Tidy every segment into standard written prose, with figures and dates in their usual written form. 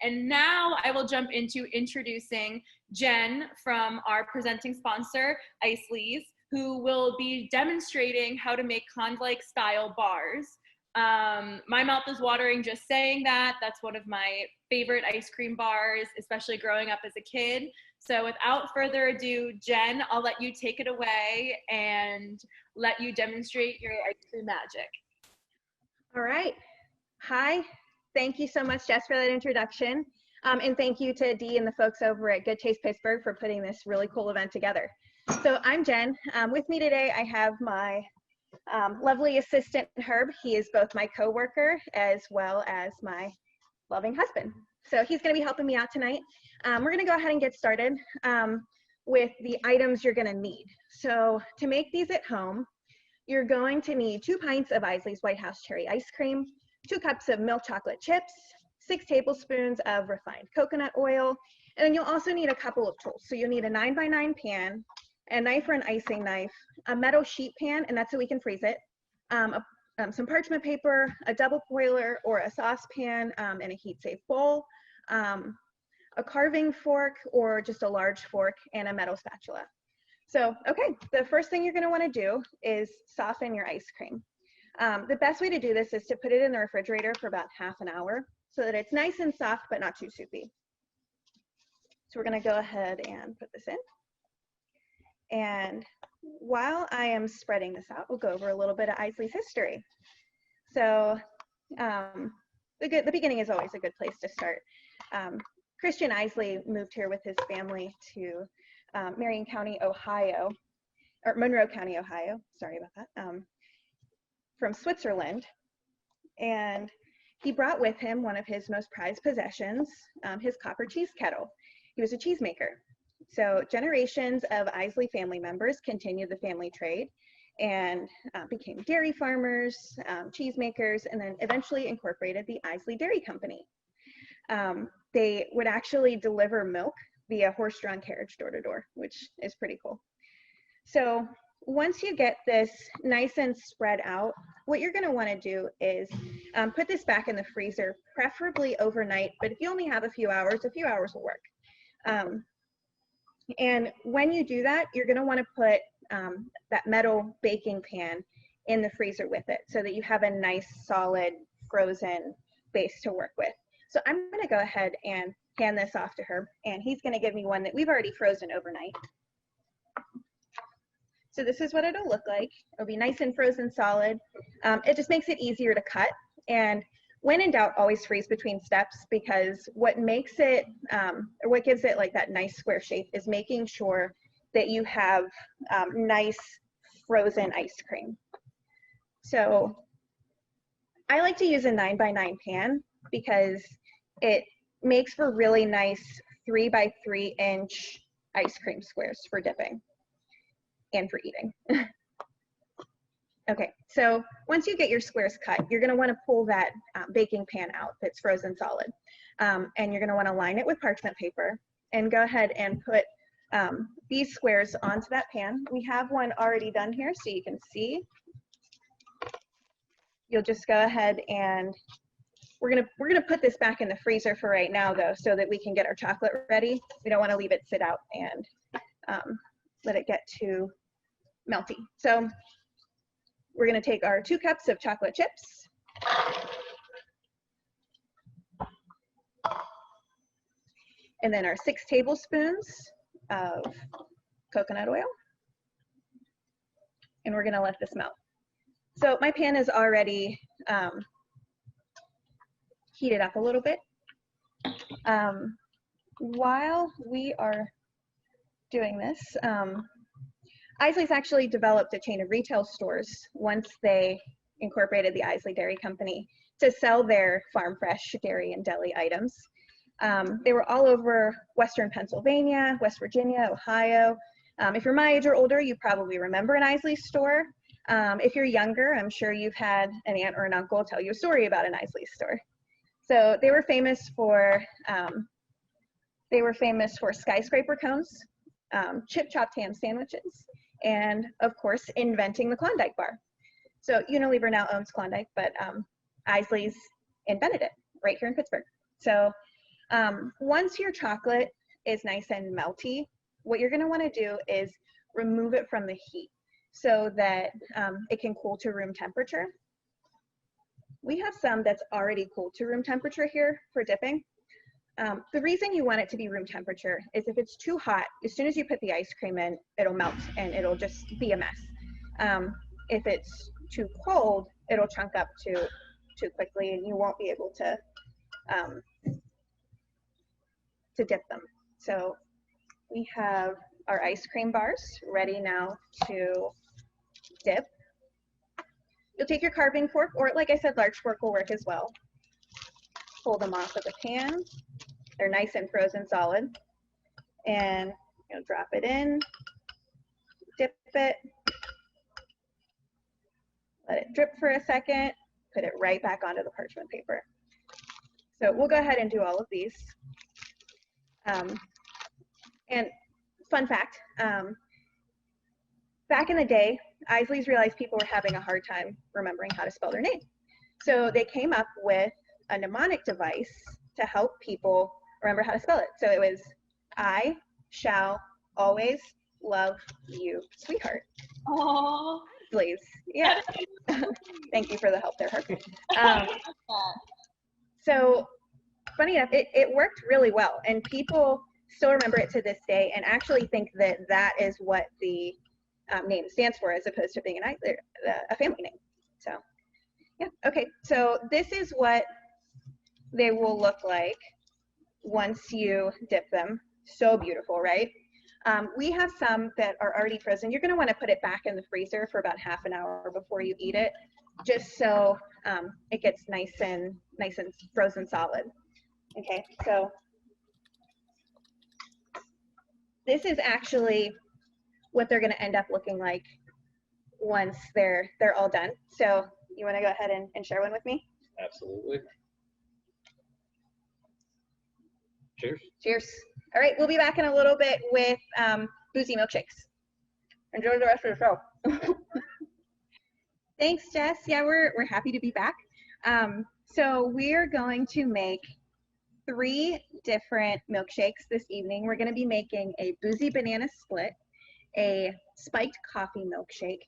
And now I will jump into introducing Jen from our presenting sponsor, Isley's, who will be demonstrating how to make Klondike-style bars. My mouth is watering just saying that. That's one of my favorite ice cream bars, especially growing up as a kid. So without further ado, Jen, I'll let you take it away and let you demonstrate your ice cream magic. All right. Hi. Thank you so much, Jess, for that introduction. And thank you to Dee and the folks over at GoodTaste Pittsburgh for putting this really cool event together. So I'm Jen. With me today, I have my lovely assistant, Herb. He is both my coworker as well as my loving husband. So he's going to be helping me out tonight. We're going to go ahead and get started with the items you're going to need. So to make these at home, you're going to need 2 pints of Isley's Whitehouse cherry ice cream, 2 cups of milk chocolate chips, 6 tablespoons of refined coconut oil, and then you'll also need a couple of tools. So you'll need a 9x9 pan, a knife or an icing knife, a metal sheet pan, and that's so we can freeze it, some parchment paper, a double boiler or a saucepan, and a heat-safe bowl, a carving fork or just a large fork, and a metal spatula. So, okay, the first thing you're going to want to do is soften your ice cream. The best way to do this is to put it in the refrigerator for about half an hour so that it's nice and soft but not too soupy. So we're going to go ahead and put this in. And while I am spreading this out, we'll go over a little bit of Isley's history. So the beginning is always a good place to start. Christian Isley moved here with his family to Marion County, Ohio, or Monroe County, Ohio, sorry about that, from Switzerland. And he brought with him one of his most prized possessions, his copper cheese kettle. He was a cheesemaker. So generations of Isley family members continued the family trade and became dairy farmers, cheesemakers, and then eventually incorporated the Isley Dairy Company. They would actually deliver milk via horse-drawn carriage door to door, which is pretty cool. So once you get this nice and spread out, what you're going to want to do is put this back in the freezer, preferably overnight, but if you only have a few hours will work. And when you do that, you're going to want to put that metal baking pan in the freezer with it so that you have a nice solid frozen base to work with. So I'm going to go ahead and hand this off to Herb, and he's going to give me one that we've already frozen overnight. So this is what it'll look like. It'll be nice and frozen solid. It just makes it easier to cut. And when in doubt, always freeze between steps, because what makes it, or what gives it like that nice square shape is making sure that you have nice frozen ice cream. So I like to use a 9x9 pan because it makes for really nice 3x3 inch ice cream squares for dipping and for eating. Okay, so once you get your squares cut, you're gonna wanna pull that baking pan out that's frozen solid. And you're gonna wanna line it with parchment paper and go ahead and put these squares onto that pan. We have one already done here so you can see. You'll just go ahead and we're gonna put this back in the freezer for right now though, so that we can get our chocolate ready. We don't wanna leave it sit out and let it get too melty. So we're going to take our 2 cups of chocolate chips, and then our 6 tablespoons of coconut oil, and we're going to let this melt. So my pan is already heated up a little bit. While we are doing this, Isley's actually developed a chain of retail stores once they incorporated the Isley Dairy Company to sell their farm fresh dairy and deli items. They were all over Western Pennsylvania, West Virginia, Ohio. If you're my age or older, you probably remember an Isley store. If you're younger, I'm sure you've had an aunt or an uncle tell you a story about an Isley store. So they were famous for skyscraper cones, chip chopped ham sandwiches, and of course, inventing the Klondike bar. So Unilever now owns Klondike, but Isley's invented it right here in Pittsburgh. So once your chocolate is nice and melty, what you're gonna wanna do is remove it from the heat so that it can cool to room temperature. We have some that's already cooled to room temperature here for dipping. The reason you want it to be room temperature is if it's too hot, as soon as you put the ice cream in, it'll melt and it'll just be a mess. If it's too cold, it'll chunk up too quickly and you won't be able to dip them. So we have our ice cream bars ready now to dip. You'll take your carving fork, or like I said, large fork will work as well. Pull them off of the pan. They're nice and frozen solid. And you'll drop it in, dip it, let it drip for a second, put it right back onto the parchment paper. So we'll go ahead and do all of these. And fun fact, back in the day, Isley's realized people were having a hard time remembering how to spell their name. So they came up with a mnemonic device to help people remember how to spell it. So it was, I shall always love you, sweetheart. Oh, Please. Yeah. Thank you for the help there, Harper. So funny enough, it worked really well, and people still remember it to this day and actually think that that is what the name stands for, as opposed to being a family name. So yeah, okay, so this is what they will look like once you dip them. So beautiful, right? We have some that are already frozen. You're gonna wanna put it back in the freezer for about half an hour before you eat it, just so it gets nice and frozen solid. Okay, so this is actually what they're gonna end up looking like once they're all done. So you wanna go ahead and share one with me? Absolutely. Cheers. Cheers. All right, we'll be back in a little bit with Boozy Milkshakes. Enjoy the rest of the show. Thanks, Jess. Yeah, we're happy to be back. So we're going to make 3 different milkshakes this evening. We're gonna be making a Boozy Banana Split, a spiked coffee milkshake,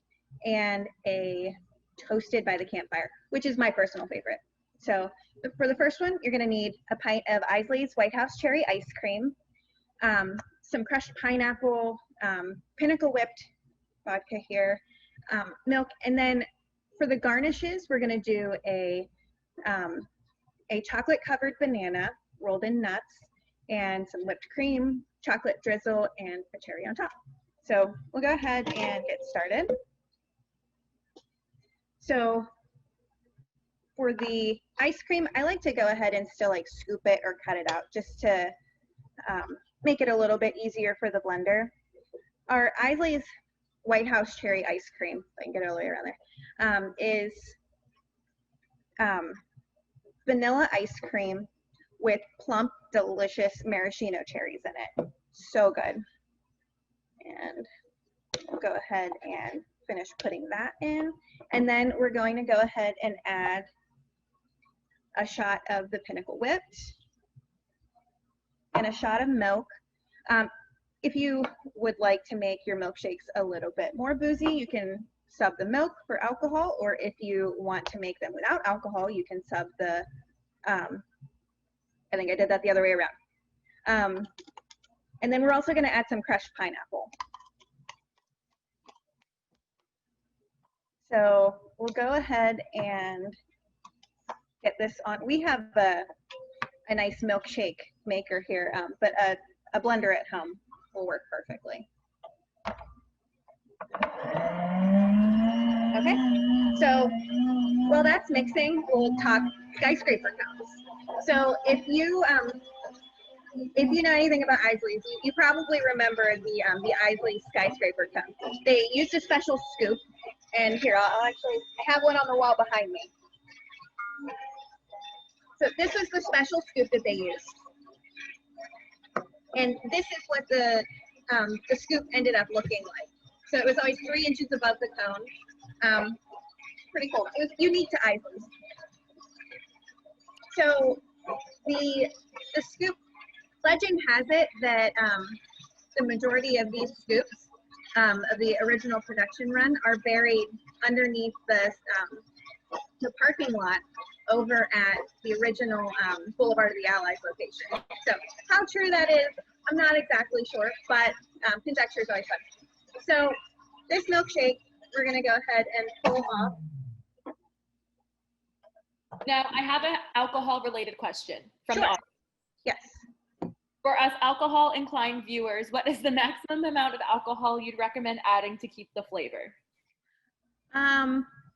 and a toasted by the campfire, which is my personal favorite. So for the first one, you're gonna need a pint of Isley's Whitehouse cherry ice cream, some crushed pineapple, Pinnacle whipped vodka here, milk, and then for the garnishes, we're gonna do a chocolate covered banana rolled in nuts and some whipped cream, chocolate drizzle, and a cherry on top. So we'll go ahead and get started. So for the ice cream, I like to go ahead and still like scoop it or cut it out just to make it a little bit easier for the blender. Our Isley's Whitehouse cherry ice cream, if I can get it all the way around there, is vanilla ice cream with plump, delicious maraschino cherries in it. So good. And we'll go ahead and finish putting that in. And then we're going to go ahead and add a shot of the Pinnacle whipped and a shot of milk. If you would like to make your milkshakes a little bit more boozy, you can sub the milk for alcohol, or if you want to make them without alcohol, you can sub the, I think I did that the other way around. And then we're also gonna add some crushed pineapple. So we'll go ahead and get this on. We have a nice milkshake maker here, but a blender at home will work perfectly. Okay, so while that's mixing, we'll talk skyscraper cones. So if you know anything about Isley's, you probably remember the Isley skyscraper cone. They used a special scoop, and here I have one on the wall behind me. So this was the special scoop that they used, and this is what the scoop ended up looking like. So it was always 3 inches above the cone. Pretty cool. It was unique to Isley's. So the scoop legend has it that the majority of these scoops of the original production run are buried underneath the parking lot over at the original Boulevard of the Allies location. So how true that is, I'm not exactly sure, but conjecture is always fun. So this milkshake, we're gonna go ahead and pull off. Now, I have an alcohol-related question from the Sure. audience. Yes. For us alcohol-inclined viewers, what is the maximum amount of alcohol you'd recommend adding to keep the flavor?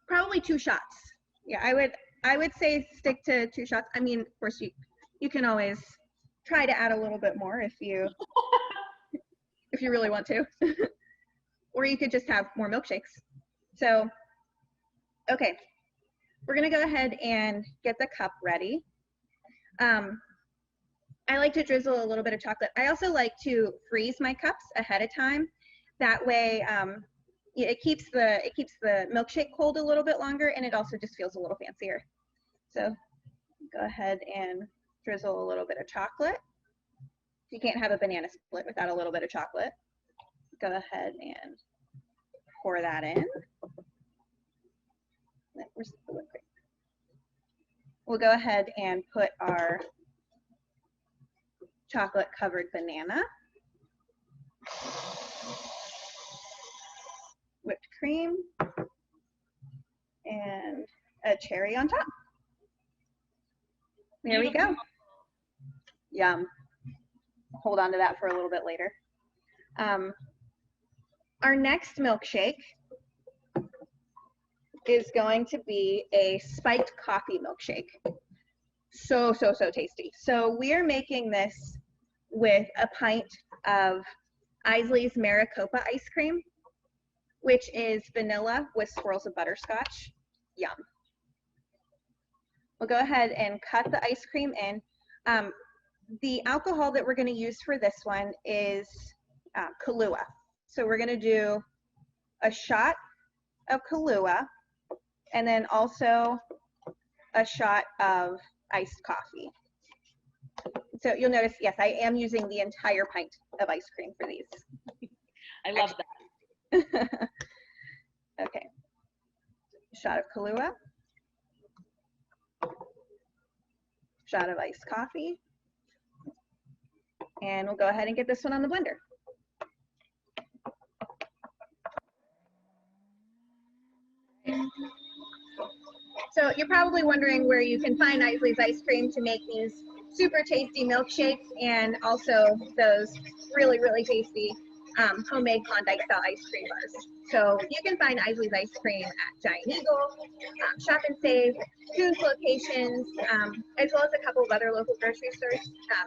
Probably 2 shots. Yeah, I would say stick to 2 shots. I mean, of course, you can always try to add a little bit more if you really want to, or you could just have more milkshakes. So, okay, we're gonna go ahead and get the cup ready. I like to drizzle a little bit of chocolate. I also like to freeze my cups ahead of time. That way, it keeps the milkshake cold a little bit longer, and it also just feels a little fancier. So go ahead and drizzle a little bit of chocolate. You can't have a banana split without a little bit of chocolate. Go ahead and pour that in. Where's the whipped cream? We'll go ahead and put our chocolate covered banana, whipped cream, and a cherry on top. There we go. Yum. Hold on to that for a little bit later. Our next milkshake is going to be a spiked coffee milkshake. So tasty. So we're making this with a pint of Isley's Maricopa ice cream, which is vanilla with swirls of butterscotch. Yum. We'll go ahead and cut the ice cream in. The alcohol that we're going to use for this one is Kahlua. So we're going to do a shot of Kahlua and then also a shot of iced coffee. So you'll notice, yes, I am using the entire pint of ice cream for these. I love that. Okay. Shot of Kahlua. Shot of iced coffee. And we'll go ahead and get this one on the blender. So you're probably wondering where you can find Isley's ice cream to make these super tasty milkshakes and also those really tasty homemade Klondike-style ice cream bars. So you can find Isley's ice cream at Giant Eagle, Shop and Save, Coons locations, as well as a couple of other local grocery stores.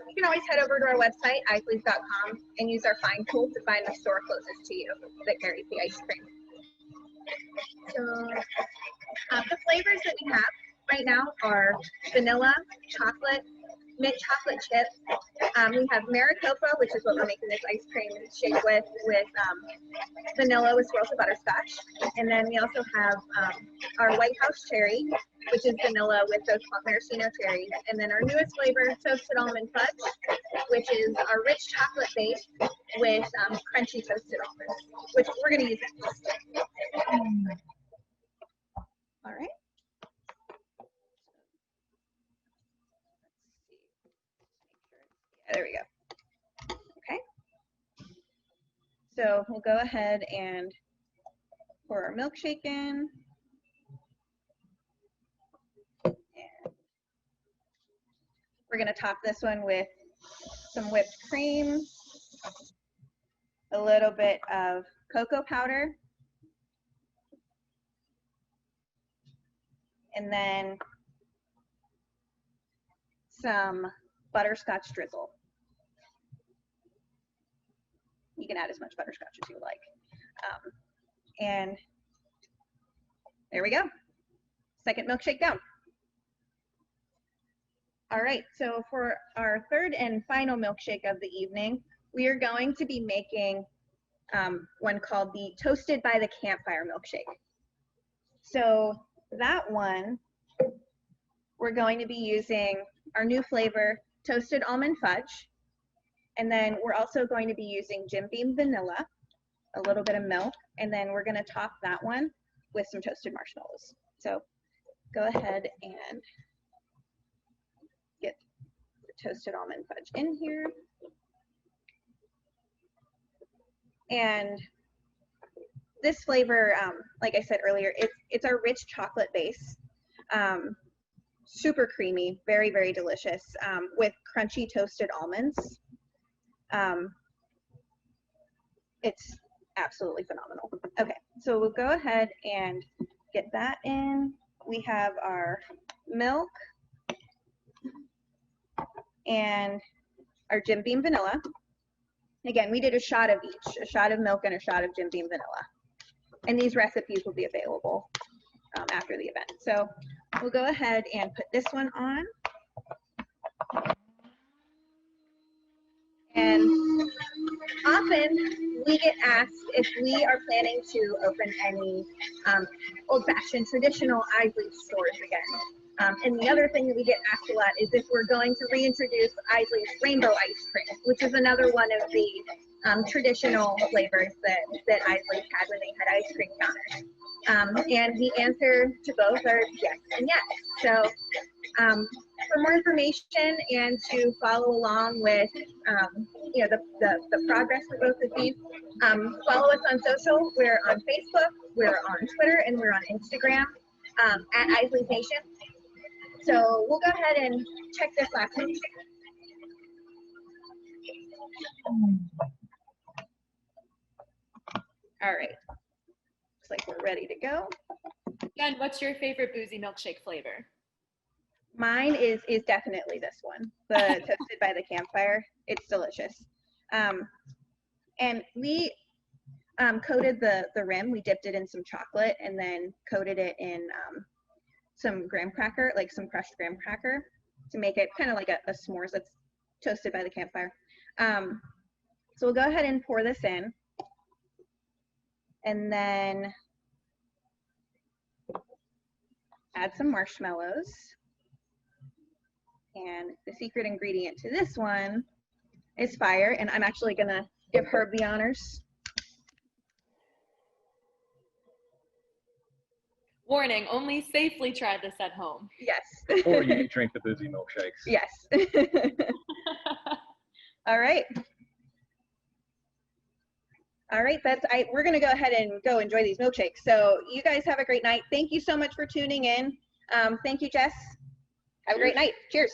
You can always head over to our website, isleys.com, and use our find tool to find the store closest to you that carries the ice cream. So the flavors that we have right now are vanilla, chocolate, mint chocolate chip. We have Maricopa, which is what we're making this ice cream shake with vanilla with swirls of butterscotch. And then we also have our Whitehouse cherry, which is vanilla with those maraschino cherries. And then our newest flavor, toasted almond fudge, which is our rich chocolate base with crunchy toasted almonds, which we're going to use it. All right. There we go. Okay. So we'll go ahead and pour our milkshake in. And we're going to top this one with some whipped cream, a little bit of cocoa powder, and then some butterscotch drizzle. You can add as much butterscotch as you like. And there we go. Second milkshake down. All right, so for our third and final milkshake of the evening, we are going to be making one called the Toasted by the Campfire milkshake. So that one, we're going to be using our new flavor, toasted almond fudge. And then we're also going to be using Jim Beam vanilla, a little bit of milk, and then we're gonna top that one with some toasted marshmallows. So go ahead and get the toasted almond fudge in here. And this flavor, like I said earlier, it's our rich chocolate base. Super creamy, very, very delicious, with crunchy toasted almonds. It's absolutely phenomenal. Okay, so we'll go ahead and get that in. We have our milk and our Jim Beam vanilla. Again, we did a shot of each, a shot of milk and a shot of Jim Beam vanilla. And these recipes will be available after the event. So we'll go ahead and put this one on. And often we get asked if we are planning to open any old-fashioned traditional Isley stores again. And the other thing that we get asked a lot is if we're going to reintroduce Isley's rainbow ice cream, which is another one of the traditional flavors that Isley's had when they had ice cream counters. And the answer to both are yes and yes. So for more information and to follow along with you know, the progress for both of these, follow us on social. We're on Facebook, we're on Twitter, and we're on Instagram at Isley's Nation. So we'll go ahead and check this last one. All right, looks like we're ready to go. Jen, what's your favorite Boozy milkshake flavor? Mine is definitely this one, the Toasted by the Campfire. It's delicious. And we coated the rim. We dipped it in some chocolate and then coated it in some graham cracker, like some crushed graham cracker, to make it kind of like a s'mores that's toasted by the campfire. So we'll go ahead and pour this in. And then add some marshmallows. And the secret ingredient to this one is fire. And I'm actually gonna give Herb the honors. Warning, only safely try this at home. Yes. Or you drink the Boozy milkshakes. Yes. All right. All right, we're gonna go ahead and go enjoy these milkshakes. So you guys have a great night. Thank you so much for tuning in. Thank you, Jess. Have a great night. Cheers.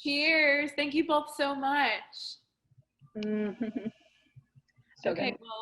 Cheers. Thank you both so much. So Okay, good. well.